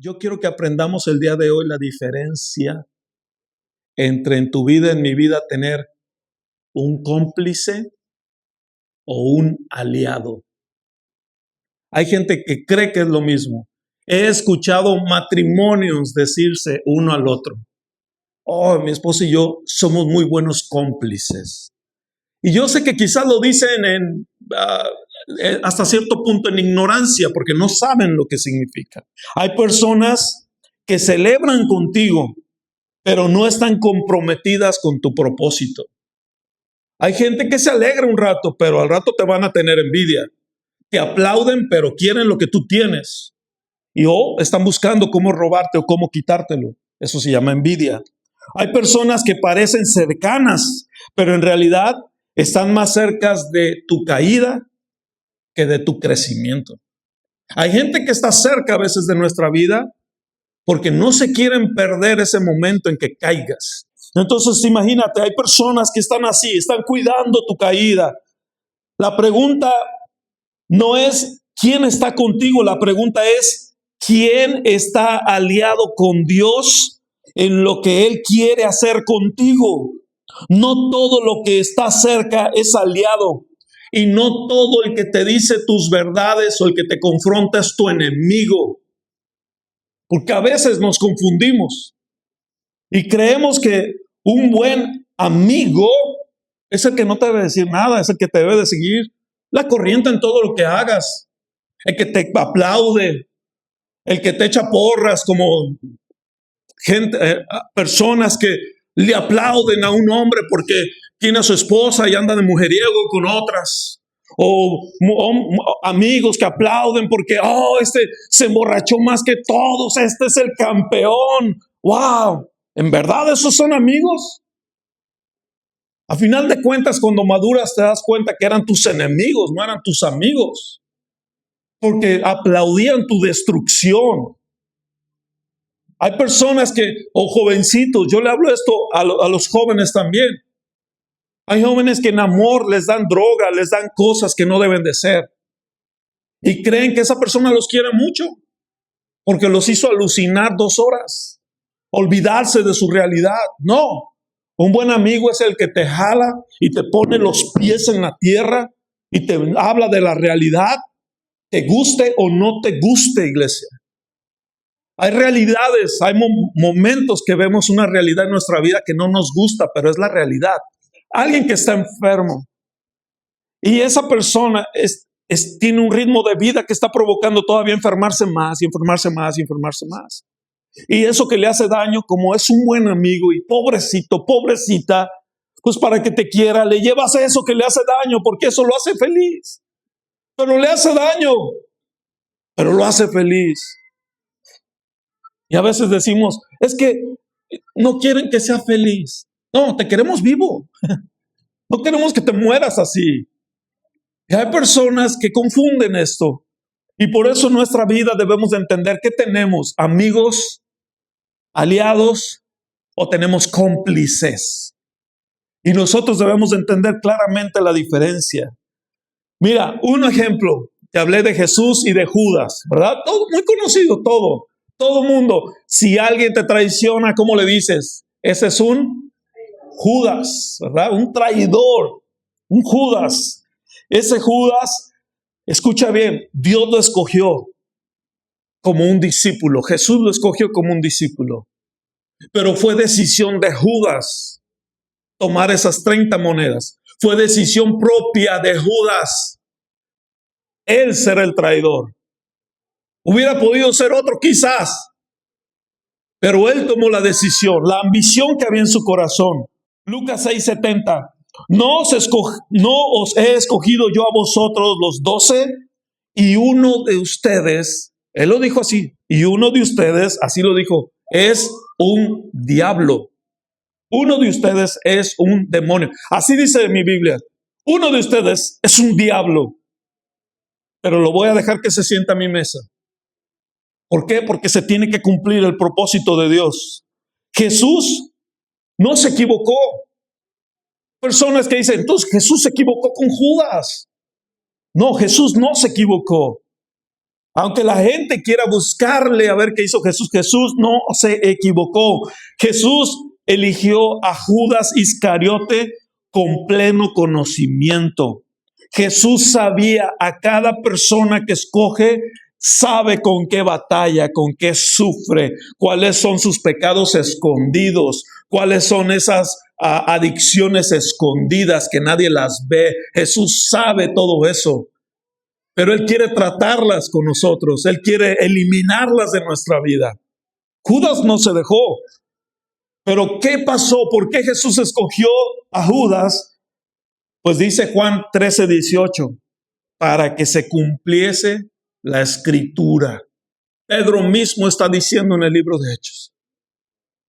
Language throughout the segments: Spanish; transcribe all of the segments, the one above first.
Yo quiero que aprendamos el día de hoy la diferencia entre en tu vida, en mi vida, tener un cómplice o un aliado. Hay gente que cree que es lo mismo. He escuchado matrimonios decirse uno al otro: oh, mi esposo y yo somos muy buenos cómplices. Y yo sé que quizás lo dicen hasta cierto punto en ignorancia, porque no saben lo que significa. Hay personas que celebran contigo, pero no están comprometidas con tu propósito. Hay gente que se alegra un rato, pero al rato te van a tener envidia. Te aplauden, pero quieren lo que tú tienes. Y están buscando cómo robarte o cómo quitártelo. Eso se llama envidia. Hay personas que parecen cercanas, pero en realidad están más cerca de tu caída que de tu crecimiento. Hay gente que está cerca a veces de nuestra vida porque no se quieren perder ese momento en que caigas. Entonces imagínate, hay personas que están así, están cuidando tu caída. La pregunta no es quién está contigo, la pregunta es quién está aliado con Dios en lo que Él quiere hacer contigo. No todo lo que está cerca es aliado. Y no todo el que te dice tus verdades o el que te confronta es tu enemigo. Porque a veces nos confundimos y creemos que un buen amigo es el que no te debe decir nada, es el que te debe de seguir la corriente en todo lo que hagas, el que te aplaude, el que te echa porras, como gente, personas que le aplauden a un hombre porque tiene a su esposa y anda de mujeriego con otras. O amigos que aplauden porque este se emborrachó más que todos, este es el campeón. ¡Wow! ¿En verdad esos son amigos? A final de cuentas, cuando maduras te das cuenta que eran tus enemigos, no eran tus amigos, porque aplaudían tu destrucción. Hay personas que, o jovencitos, yo le hablo esto a los jóvenes también. Hay jóvenes que en amor les dan droga, les dan cosas que no deben de ser. Y creen que esa persona los quiere mucho, porque los hizo alucinar 2 horas, olvidarse de su realidad. No, un buen amigo es el que te jala y te pone los pies en la tierra y te habla de la realidad, te guste o no te guste, iglesia. Hay realidades, hay momentos que vemos una realidad en nuestra vida que no nos gusta, pero es la realidad. Alguien que está enfermo y esa persona tiene un ritmo de vida que está provocando todavía enfermarse más y enfermarse más y enfermarse más. Y eso que le hace daño, como es un buen amigo y pobrecito, pobrecita, pues para que te quiera, le llevas eso que le hace daño porque eso lo hace feliz. Pero le hace daño, pero lo hace feliz. Y a veces decimos, es que no quieren que sea feliz. No, te queremos vivo. No queremos que te mueras así. Y hay personas que confunden esto. Y por eso en nuestra vida debemos de entender que tenemos amigos, aliados o tenemos cómplices. Y nosotros debemos de entender claramente la diferencia. Mira, un ejemplo. Te hablé de Jesús y de Judas, ¿verdad? Todo muy conocido, todo. Todo mundo. Si alguien te traiciona, ¿cómo le dices? Ese es un Judas, ¿verdad? Un traidor, un Judas. Ese Judas, escucha bien, Dios lo escogió como un discípulo. Jesús lo escogió como un discípulo. Pero fue decisión de Judas tomar esas 30 monedas. Fue decisión propia de Judas. Él será el traidor. Hubiera podido ser otro quizás, pero él tomó la decisión, la ambición que había en su corazón. Lucas 6:70. No os he escogido yo a vosotros los 12 y uno de ustedes, él lo dijo así, y uno de ustedes, así lo dijo, es un diablo. Uno de ustedes es un demonio. Así dice mi Biblia. Uno de ustedes es un diablo. Pero lo voy a dejar que se sienta a mi mesa. ¿Por qué? Porque se tiene que cumplir el propósito de Dios. Jesús no se equivocó. Personas que dicen, entonces Jesús se equivocó con Judas. No, Jesús no se equivocó. Aunque la gente quiera buscarle a ver qué hizo Jesús, Jesús no se equivocó. Jesús eligió a Judas Iscariote con pleno conocimiento. Jesús sabía a cada persona que escoge, sabe con qué batalla, con qué sufre, cuáles son sus pecados escondidos, cuáles son esas adicciones escondidas que nadie las ve. Jesús sabe todo eso. Pero Él quiere tratarlas con nosotros. Él quiere eliminarlas de nuestra vida. Judas no se dejó. Pero ¿qué pasó? ¿Por qué Jesús escogió a Judas? Pues dice Juan 13:18, para que se cumpliese la escritura. Pedro mismo está diciendo en el libro de Hechos.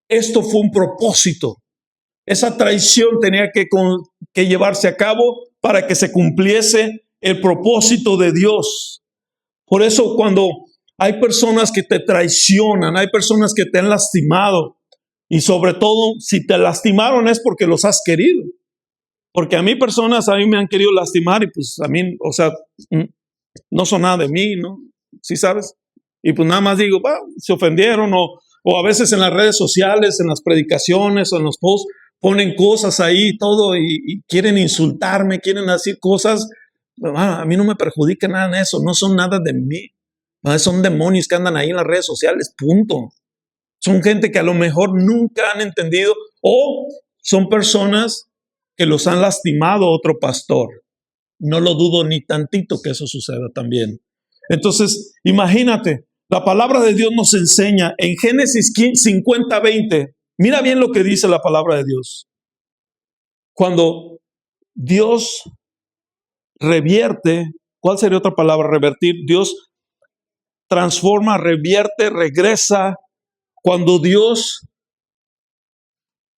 Esto fue un propósito. Esa traición tenía que llevarse a cabo para que se cumpliese el propósito de Dios. Por eso cuando hay personas que te traicionan, hay personas que te han lastimado, y sobre todo si te lastimaron es porque los has querido. Porque a mí me han querido lastimar y pues a mí, o sea, no son nada de mí, ¿no? ¿Sí sabes? Y pues nada más digo, se ofendieron o a veces en las redes sociales, en las predicaciones o en los posts, ponen cosas ahí y todo y quieren insultarme, quieren decir cosas. A mí no me perjudica nada en eso, no son nada de mí. Son demonios que andan ahí en las redes sociales, punto. Son gente que a lo mejor nunca han entendido o son personas que los han lastimado otro pastor. No lo dudo ni tantito que eso suceda también. Entonces, imagínate, la palabra de Dios nos enseña en Génesis 50:20. Mira bien lo que dice la palabra de Dios. Cuando Dios revierte, ¿cuál sería otra palabra? Revertir. Dios transforma, revierte, regresa. Cuando Dios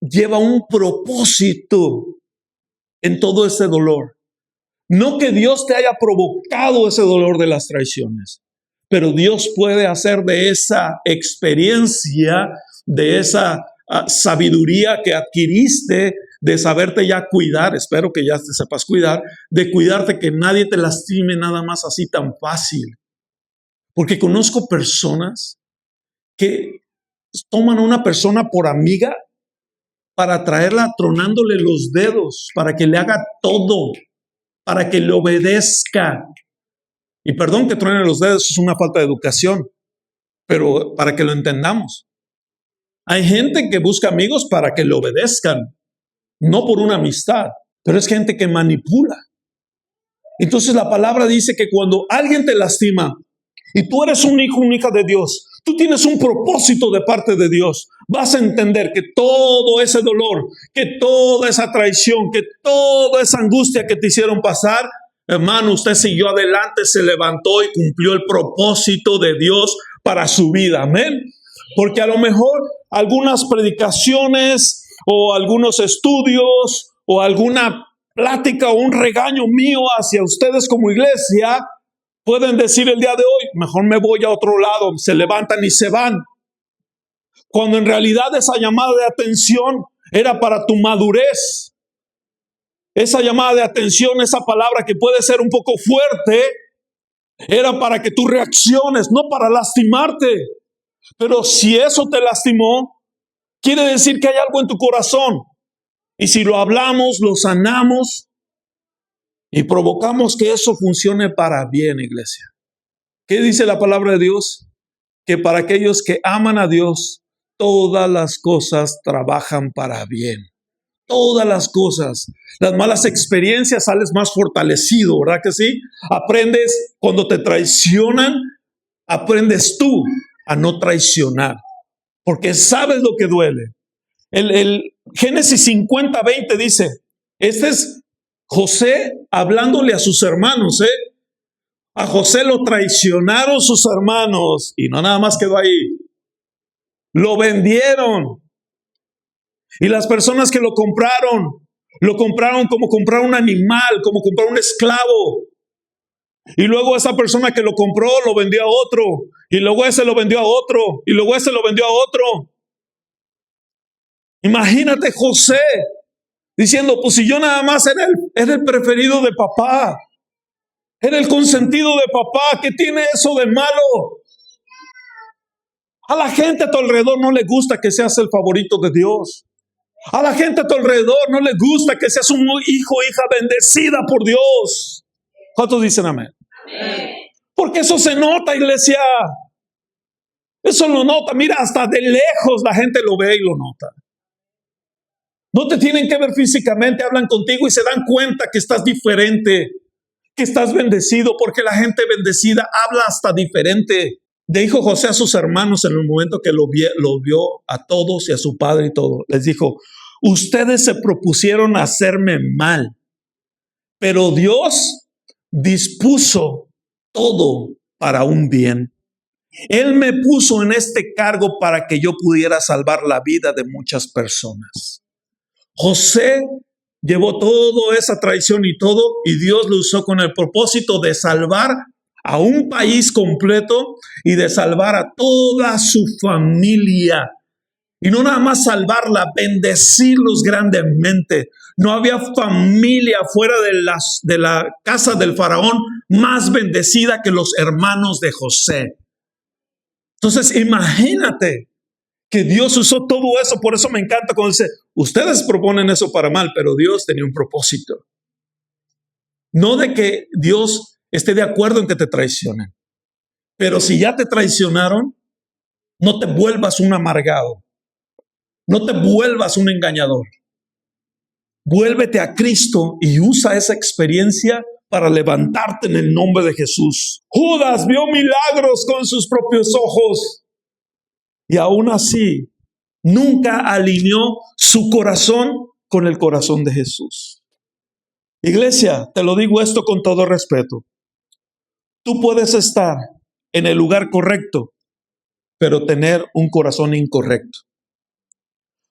lleva un propósito en todo ese dolor. No que Dios te haya provocado ese dolor de las traiciones, pero Dios puede hacer de esa experiencia, de esa sabiduría que adquiriste, de saberte ya cuidar, espero que ya te sepas cuidar, de cuidarte que nadie te lastime nada más así tan fácil. Porque conozco personas que toman a una persona por amiga para traerla tronándole los dedos, para que le haga todo, para que le obedezca. Y perdón que truene los dedos, es una falta de educación, pero para que lo entendamos. Hay gente que busca amigos para que le obedezcan, no por una amistad, pero es gente que manipula. Entonces la palabra dice que cuando alguien te lastima y tú eres un hijo, una hija de Dios, tú tienes un propósito de parte de Dios, vas a entender que todo ese dolor, que toda esa traición, que toda esa angustia que te hicieron pasar, hermano, usted siguió adelante, se levantó y cumplió el propósito de Dios para su vida. Amén. Porque a lo mejor algunas predicaciones o algunos estudios o alguna plática o un regaño mío hacia ustedes como iglesia pueden decir el día de hoy, mejor me voy a otro lado, se levantan y se van. Cuando en realidad esa llamada de atención era para tu madurez. Esa llamada de atención, esa palabra que puede ser un poco fuerte, era para que tú reacciones, no para lastimarte. Pero si eso te lastimó, quiere decir que hay algo en tu corazón. Y si lo hablamos, lo sanamos y provocamos que eso funcione para bien, iglesia. ¿Qué dice la palabra de Dios? Que para aquellos que aman a Dios, todas las cosas trabajan para bien. Todas las cosas. Las malas experiencias sales más fortalecido, ¿verdad que sí? Aprendes cuando te traicionan, aprendes tú a no traicionar, porque sabes lo que duele. El Génesis 50:20 dice, este es José hablándole a sus hermanos, A José lo traicionaron sus hermanos y no nada más quedó ahí. Lo vendieron. Y las personas que lo compraron como comprar un animal, como comprar un esclavo. Y luego esa persona que lo compró lo vendió a otro. Y luego ese lo vendió a otro. Y luego ese lo vendió a otro. Imagínate José diciendo, pues si yo nada más era el preferido de papá. Era el consentido de papá. ¿Qué tiene eso de malo? A la gente a tu alrededor no le gusta que seas el favorito de Dios. A la gente a tu alrededor no le gusta que seas un hijo o hija bendecida por Dios. ¿Cuántos dicen amén? Amén. Porque eso se nota, iglesia. Eso lo nota. Mira, hasta de lejos la gente lo ve y lo nota. No te tienen que ver físicamente, hablan contigo y se dan cuenta que estás diferente, que estás bendecido, porque la gente bendecida habla hasta diferente. Dijo José a sus hermanos en el momento que lo vio a todos y a su padre y todo. Les dijo, ustedes se propusieron hacerme mal, pero Dios dispuso todo para un bien. Él me puso en este cargo para que yo pudiera salvar la vida de muchas personas. José llevó toda esa traición y todo, y Dios lo usó con el propósito de salvar a un país completo y de salvar a toda su familia. Y no nada más salvarla, bendecirlos grandemente. No había familia fuera de la casa del faraón más bendecida que los hermanos de José. Entonces, imagínate que Dios usó todo eso. Por eso me encanta cuando dice, ustedes proponen eso para mal, pero Dios tenía un propósito. No de que Dios esté de acuerdo en que te traicionen, pero si ya te traicionaron, no te vuelvas un amargado, no te vuelvas un engañador. Vuélvete a Cristo y usa esa experiencia para levantarte en el nombre de Jesús. Judas vio milagros con sus propios ojos y aún así nunca alineó su corazón con el corazón de Jesús. Iglesia, te lo digo esto con todo respeto. Tú puedes estar en el lugar correcto, pero tener un corazón incorrecto.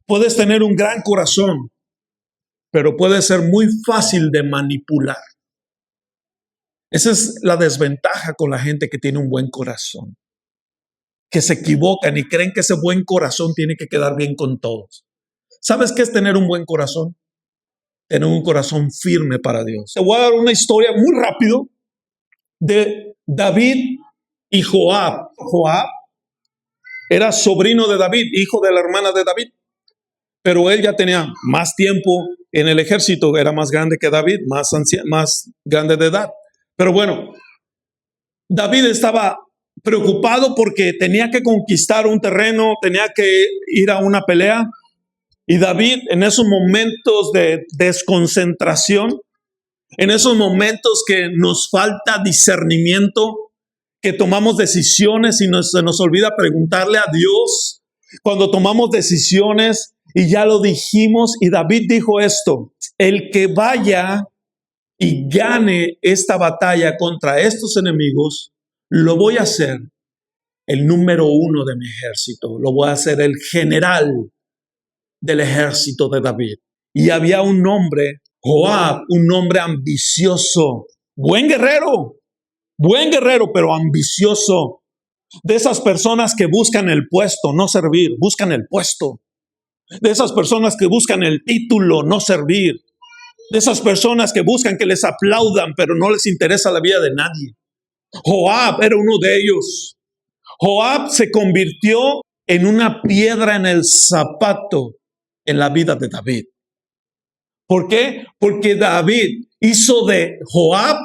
Puedes tener un gran corazón, pero puede ser muy fácil de manipular. Esa es la desventaja con la gente que tiene un buen corazón, que se equivocan y creen que ese buen corazón tiene que quedar bien con todos. ¿Sabes qué es tener un buen corazón? Tener un corazón firme para Dios. Te voy a dar una historia muy rápido de David y Joab. Joab era sobrino de David, hijo de la hermana de David, pero él ya tenía más tiempo en el ejército, era más grande que David, más grande de edad. Pero bueno, David estaba preocupado porque tenía que conquistar un terreno, tenía que ir a una pelea. Y David, en esos momentos de desconcentración, en esos momentos que nos falta discernimiento, que tomamos decisiones y se nos olvida preguntarle a Dios, cuando tomamos decisiones y ya lo dijimos, y David dijo esto, el que vaya y gane esta batalla contra estos enemigos, lo voy a hacer el número 1 de mi ejército, lo voy a hacer el general del ejército de David. Y había un hombre, Joab, un hombre ambicioso, buen guerrero, pero ambicioso. De esas personas que buscan el puesto, no servir, buscan el puesto. De esas personas que buscan el título, no servir. De esas personas que buscan que les aplaudan, pero no les interesa la vida de nadie. Joab era uno de ellos. Joab se convirtió en una piedra en el zapato en la vida de David. ¿Por qué? Porque David hizo de Joab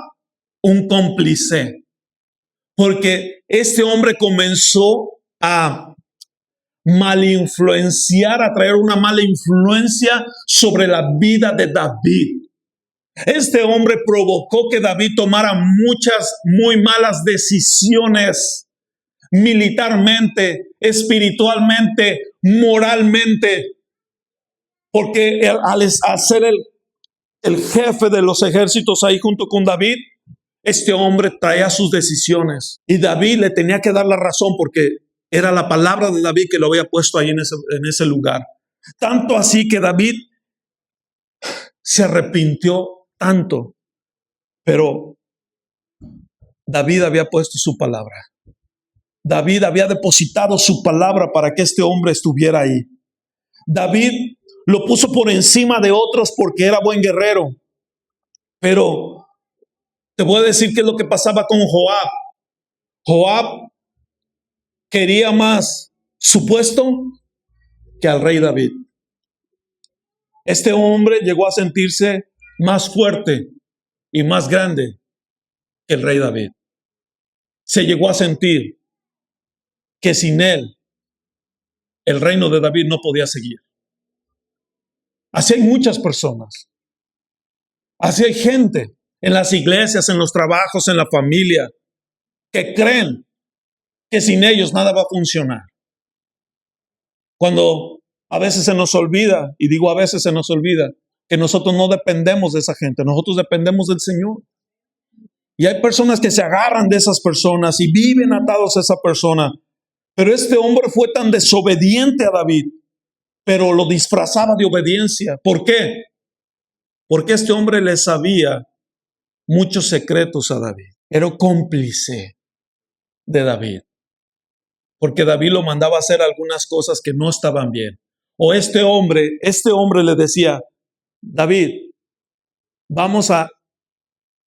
un cómplice. Porque este hombre comenzó a malinfluenciar, a traer una mala influencia sobre la vida de David. Este hombre provocó que David tomara muchas muy malas decisiones militarmente, espiritualmente, moralmente. Porque al ser el jefe de los ejércitos ahí junto con David, este hombre traía sus decisiones. Y David le tenía que dar la razón porque era la palabra de David que lo había puesto ahí en ese lugar. Tanto así que David se arrepintió tanto. Pero David había puesto su palabra. David había depositado su palabra para que este hombre estuviera ahí. David lo puso por encima de otros porque era buen guerrero. Pero Te voy a decir qué es lo que pasaba con Joab. Joab quería más su puesto que al rey David. Este hombre llegó a sentirse más fuerte y más grande que el rey David. Se llegó a sentir que sin él el reino de David no podía seguir. Así hay muchas personas. Así hay gente en las iglesias, en los trabajos, en la familia, que creen que sin ellos nada va a funcionar. Cuando a veces se nos olvida, y digo a veces se nos olvida, que nosotros no dependemos de esa gente, nosotros dependemos del Señor. Y hay personas que se agarran de esas personas y viven atados a esa persona. Pero este hombre fue tan desobediente a David, pero lo disfrazaba de obediencia. ¿Por qué? Porque este hombre le sabía muchos secretos a David. Era cómplice de David. Porque David lo mandaba a hacer algunas cosas que no estaban bien. O este hombre le decía, David, vamos a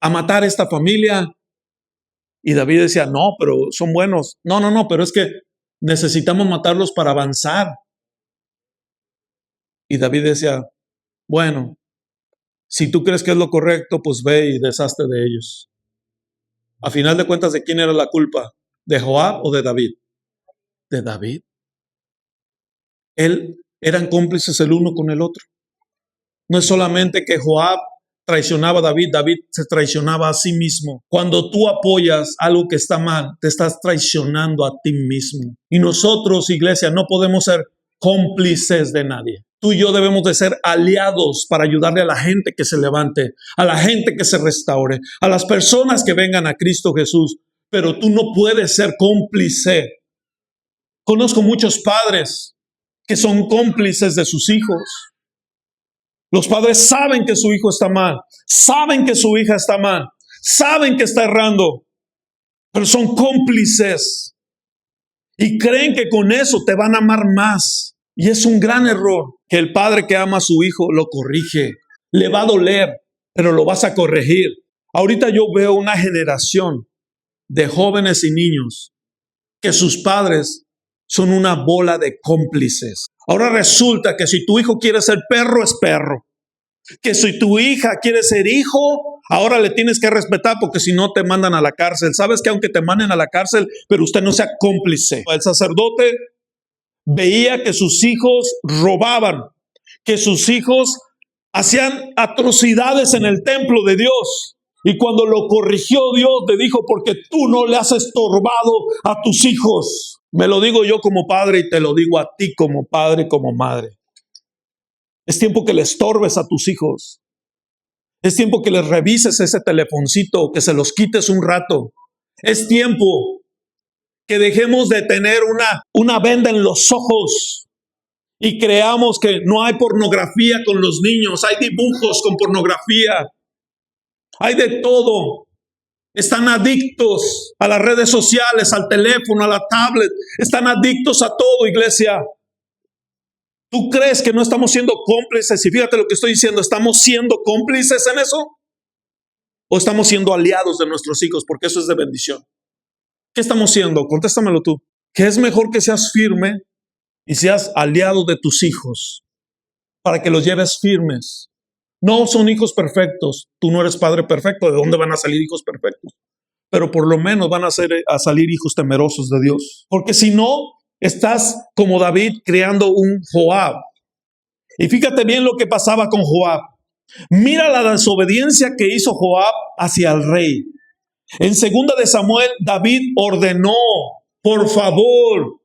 matar a esta familia. Y David decía, no, pero son buenos. No, pero es que necesitamos matarlos para avanzar. Y David decía, bueno, si tú crees que es lo correcto, pues ve y deshazte de ellos. A final de cuentas, ¿de quién era la culpa? ¿De Joab o de David? De David. Eran cómplices el uno con el otro. No es solamente que Joab traicionaba a David, David se traicionaba a sí mismo. Cuando tú apoyas algo que está mal, te estás traicionando a ti mismo. Y nosotros, iglesia, no podemos ser cómplices de nadie. Tú y yo debemos de ser aliados para ayudarle a la gente que se levante, a la gente que se restaure, a las personas que vengan a Cristo Jesús. Pero tú no puedes ser cómplice. Conozco muchos padres que son cómplices de sus hijos. Los padres saben que su hijo está mal, saben que su hija está mal, saben que está errando, pero son cómplices y creen que con eso te van a amar más. Y es un gran error que el padre que ama a su hijo lo corrige. Le va a doler, pero lo vas a corregir. Ahorita yo veo una generación de jóvenes y niños que sus padres son una bola de cómplices. Ahora resulta que si tu hijo quiere ser perro, es perro. Que si tu hija quiere ser hijo, ahora le tienes que respetar porque si no te mandan a la cárcel. ¿Sabes que aunque te manden a la cárcel, pero usted no sea cómplice? El sacerdote veía que sus hijos robaban, que sus hijos hacían atrocidades en el templo de Dios. Y cuando lo corrigió Dios, le dijo, porque tú no le has estorbado a tus hijos. Me lo digo yo como padre y te lo digo a ti como padre, como madre. Es tiempo que le estorbes a tus hijos. Es tiempo que les revises ese telefoncito, que se los quites un rato. Es tiempo que dejemos de tener una venda en los ojos y creamos que no hay pornografía con los niños. Hay dibujos con pornografía. Hay de todo. Están adictos a las redes sociales, al teléfono, a la tablet. Están adictos a todo, iglesia. ¿Tú crees que no estamos siendo cómplices? Y fíjate lo que estoy diciendo, ¿estamos siendo cómplices en eso? ¿O estamos siendo aliados de nuestros hijos? Porque eso es de bendición. ¿Qué estamos siendo? Contéstamelo tú. Que es mejor que seas firme y seas aliado de tus hijos para que los lleves firmes. No son hijos perfectos. Tú no eres padre perfecto. ¿De dónde van a salir hijos perfectos? Pero por lo menos van a salir hijos temerosos de Dios. Porque si no, estás como David creando un Joab. Y fíjate bien lo que pasaba con Joab. Mira la desobediencia que hizo Joab hacia el rey. En 2 de Samuel, David ordenó, por favor,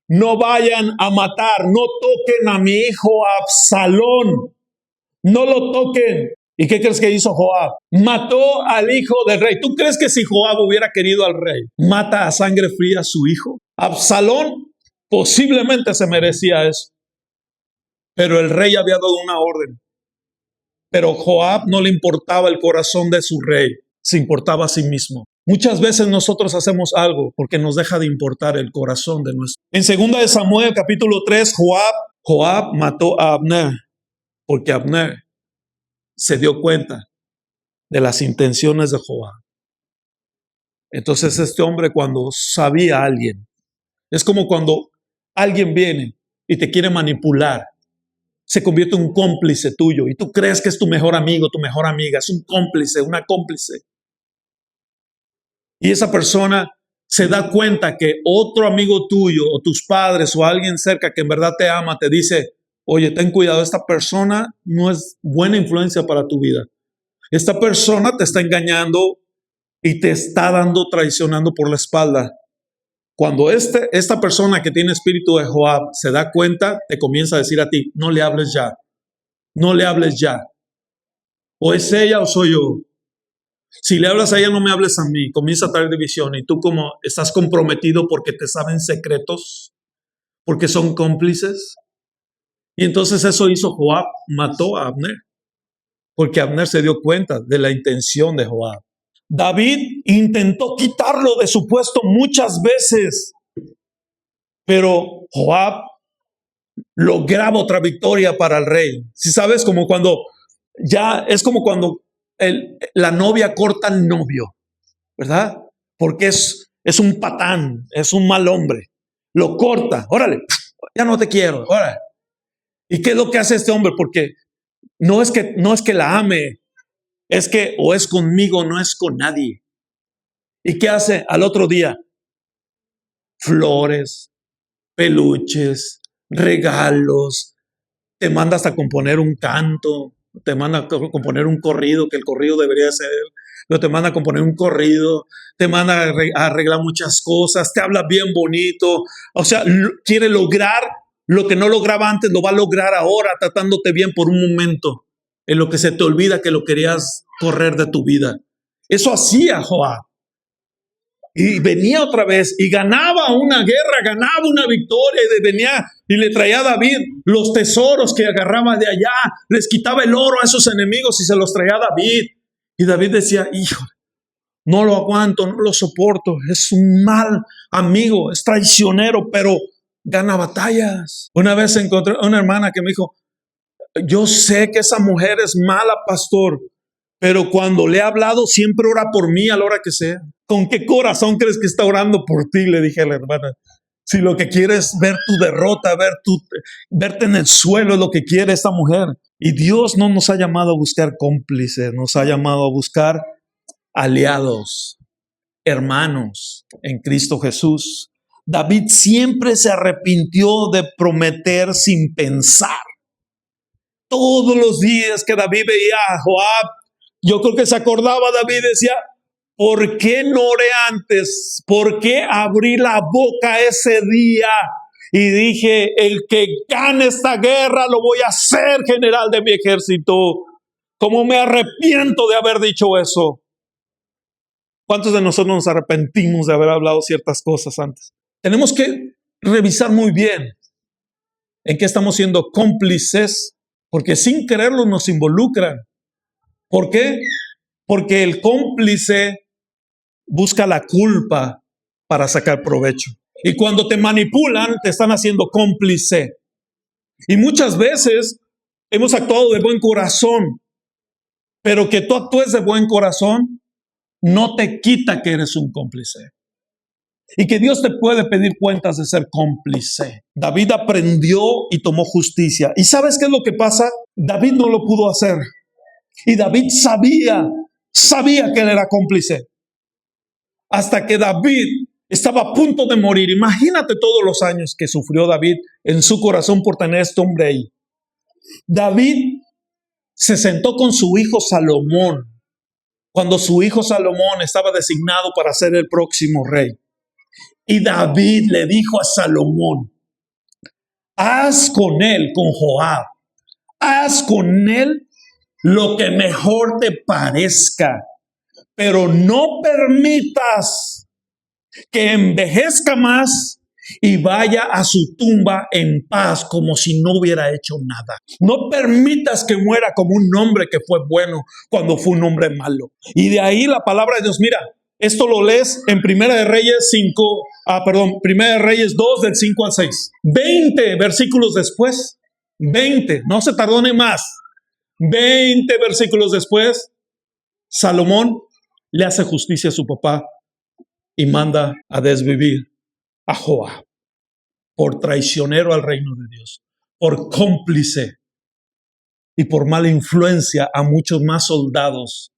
no vayan a matar, no toquen a mi hijo Absalón, no lo toquen. ¿Y qué crees que hizo Joab? Mató al hijo del rey. ¿Tú crees que si Joab hubiera querido al rey, mata a sangre fría a su hijo? Absalón posiblemente se merecía eso, pero el rey había dado una orden. Pero Joab no le importaba el corazón de su rey, se importaba a sí mismo. Muchas veces nosotros hacemos algo porque nos deja de importar el corazón de nuestro. En 2 de Samuel capítulo 3, Joab mató a Abner porque Abner se dio cuenta de las intenciones de Joab. Entonces este hombre, cuando sabía a alguien, es como cuando alguien viene y te quiere manipular, se convierte en un cómplice tuyo y tú crees que es tu mejor amigo, tu mejor amiga, es un cómplice, una cómplice. Y esa persona se da cuenta que otro amigo tuyo o tus padres o alguien cerca que en verdad te ama te dice, oye, ten cuidado, esta persona no es buena influencia para tu vida. Esta persona te está engañando y te está traicionando por la espalda. Cuando esta persona que tiene espíritu de Joab se da cuenta, te comienza a decir a ti, no le hables ya, no le hables ya. O es ella o soy yo. Si le hablas a ella, no me hables a mí. Comienza a traer división y tú como estás comprometido porque te saben secretos, porque son cómplices. Y entonces eso hizo Joab, mató a Abner, porque Abner se dio cuenta de la intención de Joab. David intentó quitarlo de su puesto muchas veces, pero Joab lograba otra victoria para el rey. Si sabes, como cuando es como cuando la novia corta al novio, ¿verdad? Porque es un patán, es un mal hombre. Lo corta, órale, ya no te quiero, órale. ¿Y qué es lo que hace este hombre? Porque no es que la ame, es que o es conmigo, no es con nadie. ¿Y qué hace al otro día? Flores, peluches, regalos, te manda hasta componer un canto, te manda a componer un corrido, que el corrido debería ser él, pero te manda a componer un corrido, te manda a arreglar muchas cosas, te habla bien bonito, o sea, quiere lograr lo que no lograba antes, lo va a lograr ahora, tratándote bien por un momento, en lo que se te olvida que lo querías correr de tu vida. Eso hacía Joab. Y venía otra vez y ganaba una guerra, ganaba una victoria y venía y le traía a David los tesoros que agarraba de allá, les quitaba el oro a esos enemigos y se los traía a David. Y David decía, hijo, no lo aguanto, no lo soporto, es un mal amigo, es traicionero, pero gana batallas. Una vez encontré una hermana que me dijo, yo sé que esa mujer es mala, pastor, pero cuando le he hablado siempre ora por mí a la hora que sea. ¿Con qué corazón crees que está orando por ti? Le dije a la hermana. Si lo que quiere es ver tu derrota, verte en el suelo, es lo que quiere esta mujer. Y Dios no nos ha llamado a buscar cómplices, nos ha llamado a buscar aliados, hermanos en Cristo Jesús. David siempre se arrepintió de prometer sin pensar. Todos los días que David veía a Joab, yo creo que se acordaba David, decía, ¿por qué no oré antes? ¿Por qué abrí la boca ese día? Y dije, el que gane esta guerra lo voy a hacer general de mi ejército. ¿Cómo me arrepiento de haber dicho eso? ¿Cuántos de nosotros nos arrepentimos de haber hablado ciertas cosas antes? Tenemos que revisar muy bien en qué estamos siendo cómplices, porque sin quererlo nos involucran. ¿Por qué? Porque el cómplice busca la culpa para sacar provecho. Y cuando te manipulan, te están haciendo cómplice. Y muchas veces hemos actuado de buen corazón, pero que tú actúes de buen corazón no te quita que eres un cómplice. Y que Dios te puede pedir cuentas de ser cómplice. David aprendió y tomó justicia. ¿Y sabes qué es lo que pasa? David no lo pudo hacer. Y David sabía que él era cómplice. Hasta que David estaba a punto de morir. Imagínate todos los años que sufrió David en su corazón por tener este hombre ahí. David se sentó con su hijo Salomón, cuando su hijo Salomón estaba designado para ser el próximo rey. Y David le dijo a Salomón, haz con él, con Joab, haz con él lo que mejor te parezca, pero no permitas que envejezca más y vaya a su tumba en paz como si no hubiera hecho nada. No permitas que muera como un hombre que fue bueno cuando fue un hombre malo. Y de ahí la palabra de Dios, mira, esto lo lees en Primera de Reyes 2 del 5 al 6. 20 versículos después, 20, no se tardó ni más. 20 versículos después, Salomón le hace justicia a su papá y manda a desvivir a Joab por traicionero al reino de Dios, por cómplice y por mala influencia a muchos más soldados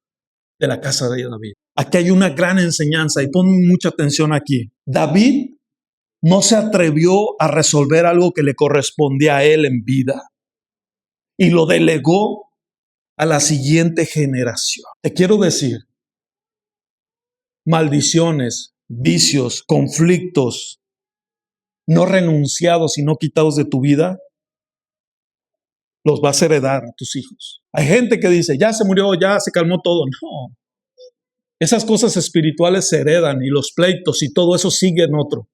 de la casa de David. Aquí hay una gran enseñanza y pon mucha atención aquí. David no se atrevió a resolver algo que le correspondía a él en vida y lo delegó a la siguiente generación. Te quiero decir, maldiciones, vicios, conflictos no renunciados y no quitados de tu vida, los vas a heredar a tus hijos. Hay gente que dice, ya se murió, ya se calmó todo. No, esas cosas espirituales se heredan y los pleitos y todo eso sigue en otro.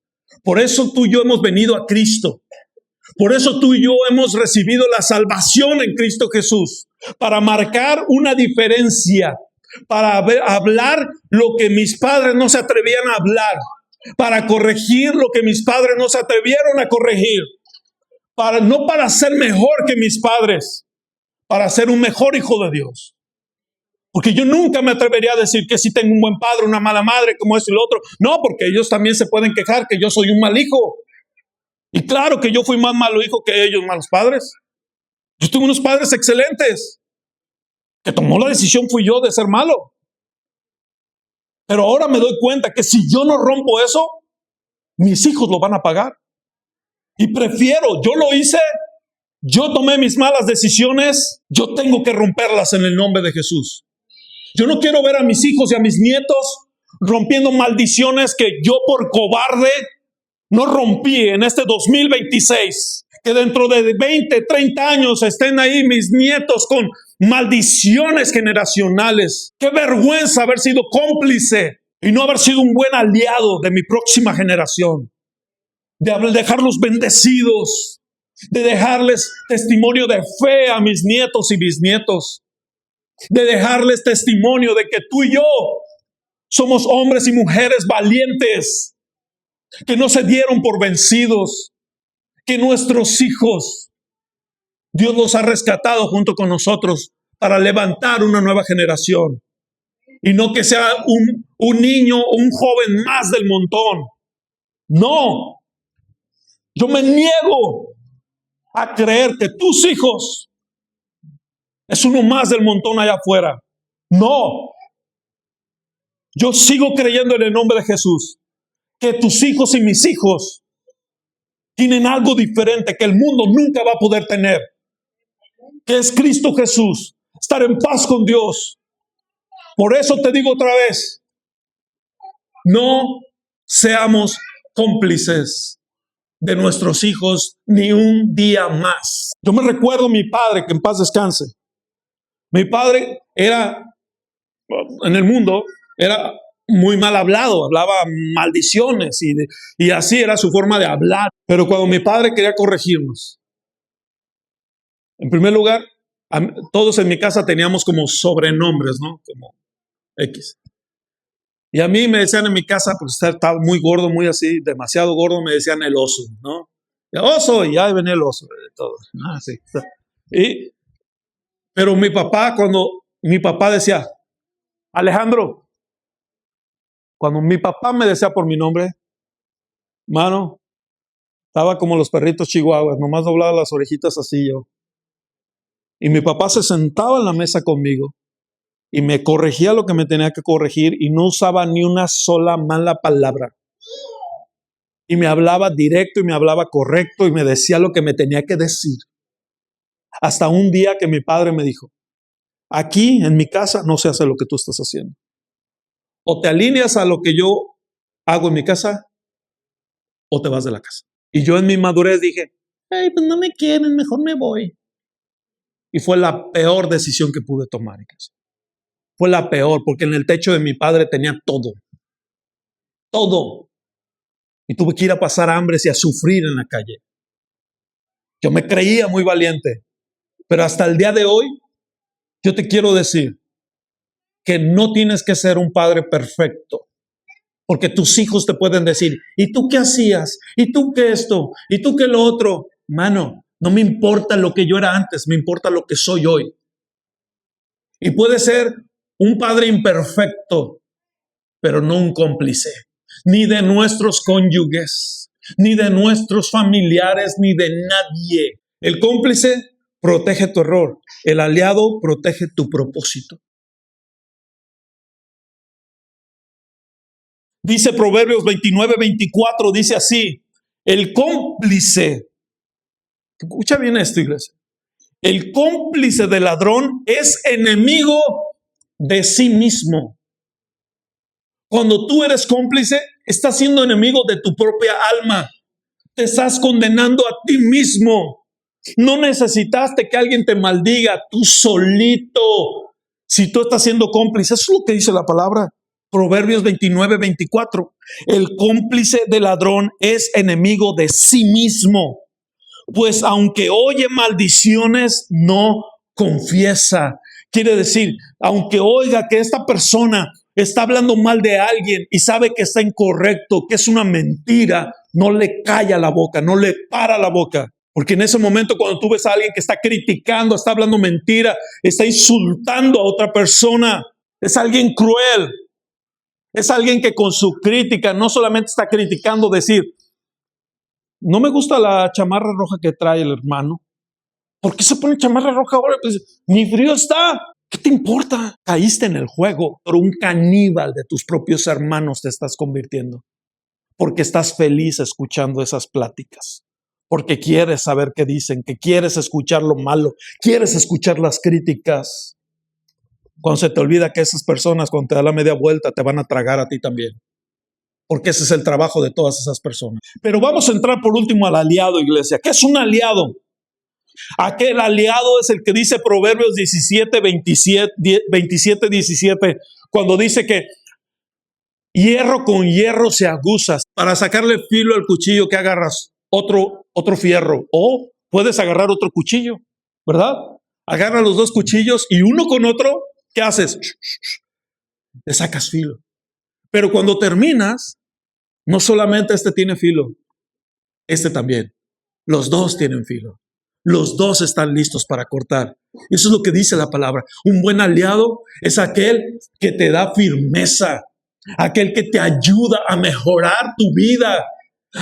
Por eso tú y yo hemos venido a Cristo. Por eso tú y yo hemos recibido la salvación en Cristo Jesús, para marcar una diferencia, para hablar lo que mis padres no se atrevían a hablar, para corregir lo que mis padres no se atrevieron a corregir, no para ser mejor que mis padres, para ser un mejor hijo de Dios. Porque yo nunca me atrevería a decir que si tengo un buen padre, una mala madre, como esto y lo otro. No, porque ellos también se pueden quejar que yo soy un mal hijo. Y claro que yo fui más malo hijo que ellos, malos padres. Yo tuve unos padres excelentes. Que tomó la decisión fui yo de ser malo. Pero ahora me doy cuenta que si yo no rompo eso, mis hijos lo van a pagar. Y prefiero, yo lo hice, yo tomé mis malas decisiones, yo tengo que romperlas en el nombre de Jesús. Yo no quiero ver a mis hijos y a mis nietos rompiendo maldiciones que yo por cobarde no rompí en este 2026. Que dentro de 20, 30 años estén ahí mis nietos con maldiciones generacionales. Qué vergüenza haber sido cómplice y no haber sido un buen aliado de mi próxima generación. De dejarlos bendecidos, de dejarles testimonio de fe a mis nietos y bisnietos, de dejarles testimonio de que tú y yo somos hombres y mujeres valientes, que no se dieron por vencidos, que nuestros hijos, Dios los ha rescatado junto con nosotros para levantar una nueva generación. Y no que sea un niño o un joven más del montón. No. Yo me niego a creer que tus hijos es uno más del montón allá afuera. No. Yo sigo creyendo en el nombre de Jesús que tus hijos y mis hijos tienen algo diferente que el mundo nunca va a poder tener, que es Cristo Jesús, estar en paz con Dios. Por eso te digo otra vez, no seamos cómplices de nuestros hijos ni un día más. Yo me recuerdo a mi padre, que en paz descanse. Mi padre era, en el mundo, era muy mal hablado, hablaba maldiciones y así era su forma de hablar. Pero cuando mi padre quería corregirnos, en primer lugar, todos en mi casa teníamos como sobrenombres, ¿no? Como X. Y a mí me decían en mi casa, porque estaba muy gordo, muy así, demasiado gordo, me decían el oso, ¿no? El oso, y ahí venía el oso, todo. Sí. Pero cuando mi papá decía, Alejandro, cuando mi papá me decía por mi nombre, mano, estaba como los perritos chihuahuas, nomás doblaba las orejitas así yo. Y mi papá se sentaba en la mesa conmigo y me corregía lo que me tenía que corregir y no usaba ni una sola mala palabra. Y me hablaba directo y me hablaba correcto y me decía lo que me tenía que decir. Hasta un día que mi padre me dijo, aquí en mi casa no se hace lo que tú estás haciendo. O te alineas a lo que yo hago en mi casa o te vas de la casa. Y yo en mi madurez dije, ay, pues no me quieren, mejor me voy. Y fue la peor decisión que pude tomar en casa. Fue la peor, porque en el techo de mi padre tenía todo. Todo. Y tuve que ir a pasar hambre y a sufrir en la calle. Yo me creía muy valiente. Pero hasta el día de hoy, yo te quiero decir que no tienes que ser un padre perfecto. Porque tus hijos te pueden decir, ¿y tú qué hacías? ¿Y tú qué esto? ¿Y tú qué lo otro? Mano, no me importa lo que yo era antes, me importa lo que soy hoy. Y puede ser un padre imperfecto, pero no un cómplice. ni de nuestros cónyuges, ni de nuestros familiares, ni de nadie. El cómplice protege tu error. El aliado protege tu propósito. Dice Proverbios 29:24, dice así, el cómplice, escucha bien esto, iglesia, el cómplice del ladrón es enemigo de sí mismo. Cuando tú eres cómplice, estás siendo enemigo de tu propia alma. Te estás condenando a ti mismo. No necesitaste que alguien te maldiga, tú solito. Si tú estás siendo cómplice, eso es lo que dice la palabra. Proverbios 29:24. El cómplice del ladrón es enemigo de sí mismo, pues aunque oye maldiciones, no confiesa. Quiere decir, aunque oiga que esta persona está hablando mal de alguien y sabe que está incorrecto, que es una mentira, no le calla la boca, no le para la boca. Porque en ese momento cuando tú ves a alguien que está criticando, está hablando mentira, está insultando a otra persona, es alguien cruel. Es alguien que con su crítica no solamente está criticando, decir, no me gusta la chamarra roja que trae el hermano. ¿Por qué se pone chamarra roja ahora? Pues, ni frío está. ¿Qué te importa? Caíste en el juego. Pero un caníbal de tus propios hermanos te estás convirtiendo. Porque estás feliz escuchando esas pláticas. Porque quieres saber qué dicen, que quieres escuchar lo malo, quieres escuchar las críticas. Cuando se te olvida que esas personas, cuando te da la media vuelta, te van a tragar a ti también. Porque ese es el trabajo de todas esas personas. Pero vamos a entrar por último al aliado, iglesia. ¿Qué es un aliado? Aquel aliado es el que dice Proverbios 27:17, cuando dice que hierro con hierro se aguza. Para sacarle filo al cuchillo, que agarras otro fierro. O puedes agarrar otro cuchillo, ¿verdad? Agarra los dos cuchillos y uno con otro, ¿qué haces? Le sacas filo. Pero cuando terminas, no solamente este tiene filo, este también. Los dos tienen filo. Los dos están listos para cortar. Eso es lo que dice la palabra. Un buen aliado es aquel que te da firmeza, aquel que te ayuda a mejorar tu vida,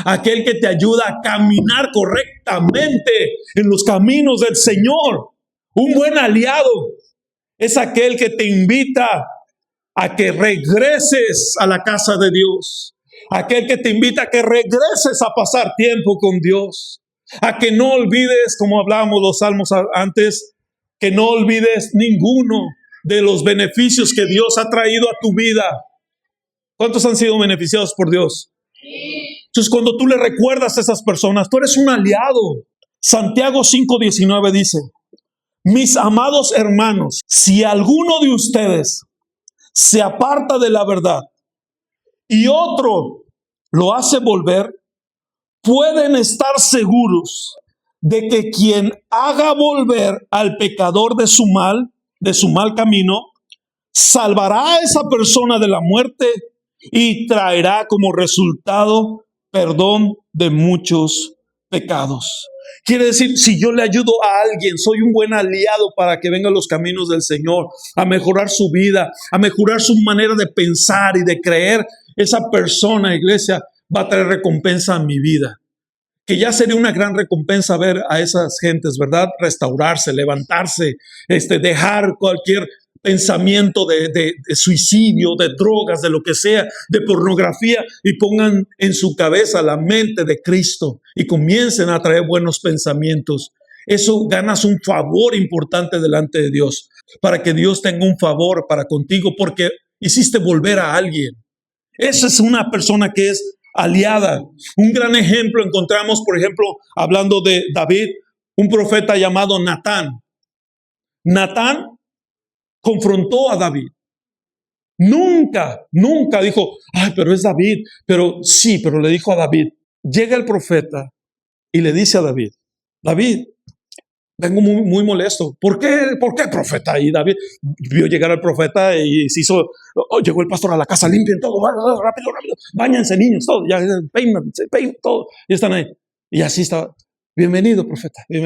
aquel que te ayuda a caminar correctamente en los caminos del Señor. Un buen aliado es aquel que te invita a que regreses a la casa de Dios. Aquel que te invita a que regreses a pasar tiempo con Dios. A que no olvides, como hablábamos los salmos antes, que no olvides ninguno de los beneficios que Dios ha traído a tu vida. ¿Cuántos han sido beneficiados por Dios? Entonces, cuando tú le recuerdas a esas personas, tú eres un aliado. Santiago 5:19 dice, mis amados hermanos, si alguno de ustedes se aparta de la verdad y otro lo hace volver, pueden estar seguros de que quien haga volver al pecador de su mal camino, salvará a esa persona de la muerte y traerá como resultado perdón de muchos pecados. Quiere decir, si yo le ayudo a alguien, soy un buen aliado para que venga a los caminos del Señor, a mejorar su vida, a mejorar su manera de pensar y de creer. Esa persona, iglesia, va a traer recompensa a mi vida. Que ya sería una gran recompensa ver a esas gentes, ¿verdad? Restaurarse, levantarse, dejar cualquier pensamiento de suicidio, de drogas, de lo que sea, de pornografía, y pongan en su cabeza la mente de Cristo y comiencen a traer buenos pensamientos. Eso ganas un favor importante delante de Dios, para que Dios tenga un favor para contigo, porque hiciste volver a alguien. Esa es una persona que es aliada. Un gran ejemplo encontramos, por ejemplo, hablando de David, un profeta llamado Natán. Natán confrontó a David. Nunca dijo, ay, pero es David. Pero sí, pero le dijo a David. Llega el profeta y le dice a David, David, vengo muy molesto. ¿Por qué, profeta? Y David vio llegar al profeta y se hizo, llegó el pastor a la casa, limpien todo, rápido, báñense niños, todo, ya peinen todo. Y están ahí. Y así estaba. Bienvenido, profeta. Y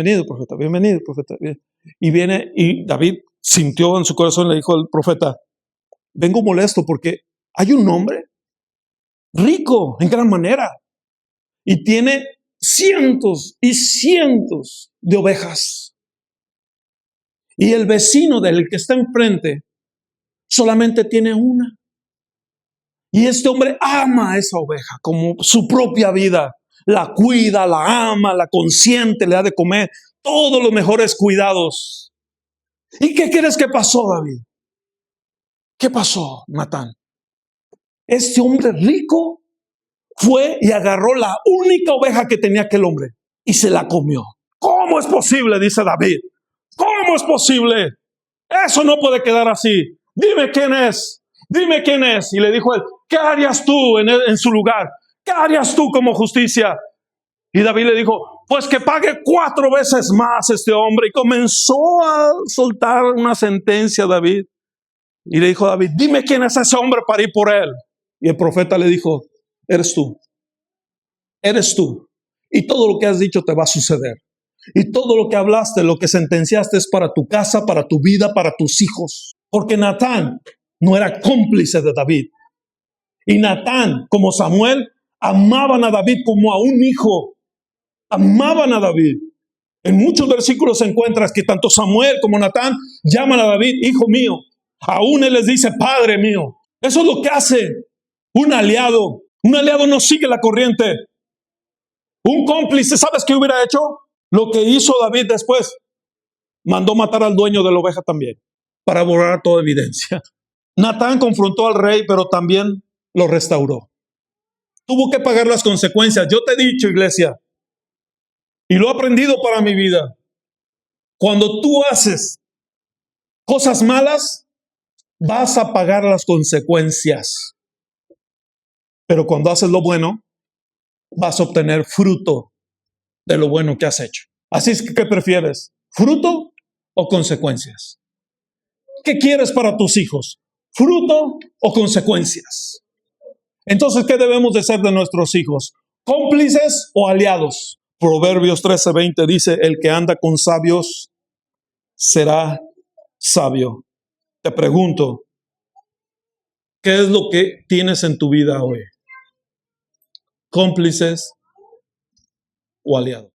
viene, y David sintió en su corazón, le dijo al profeta, vengo molesto porque hay un hombre rico en gran manera, y tiene cientos y cientos de ovejas. Y el vecino del que está enfrente solamente tiene una. Y este hombre ama a esa oveja como su propia vida. La cuida, la ama, la consiente, le da de comer todos los mejores cuidados. ¿Y qué crees que pasó, David? ¿Qué pasó, Natán? Este hombre rico fue y agarró la única oveja que tenía aquel hombre y se la comió. ¿Cómo es posible? Dice David. ¿Cómo es posible? Eso no puede quedar así. Dime quién es. Dime quién es. Y le dijo él, ¿qué harías tú en su lugar? ¿Qué harías tú como justicia? Y David le dijo, pues que pague 4 veces más este hombre. Y comenzó a soltar una sentencia a David. Y le dijo a David, dime quién es ese hombre para ir por él. Y el profeta le dijo, eres tú. Eres tú. Y todo lo que has dicho te va a suceder. Y todo lo que hablaste, lo que sentenciaste es para tu casa, para tu vida, para tus hijos. Porque Natán no era cómplice de David. Y Natán, como Samuel, amaban a David como a un hijo. Amaban a David. En muchos versículos encuentras que tanto Samuel como Natán llaman a David hijo mío. Aún él les dice padre mío. Eso es lo que hace un aliado. Un aliado no sigue la corriente. Un cómplice, ¿sabes qué hubiera hecho? Lo que hizo David después. Mandó matar al dueño de la oveja también, para borrar toda evidencia. Natán confrontó al rey, pero también lo restauró. Tuvo que pagar las consecuencias. Yo te he dicho, iglesia, y lo he aprendido para mi vida. Cuando tú haces cosas malas, vas a pagar las consecuencias. Pero cuando haces lo bueno, vas a obtener fruto de lo bueno que has hecho. Así es que, ¿qué prefieres? ¿Fruto o consecuencias? ¿Qué quieres para tus hijos? ¿Fruto o consecuencias? Entonces, ¿qué debemos de ser de nuestros hijos? ¿Cómplices o aliados? Proverbios 13:20 dice, el que anda con sabios será sabio. Te pregunto, ¿qué es lo que tienes en tu vida hoy? ¿Cómplices o aliados?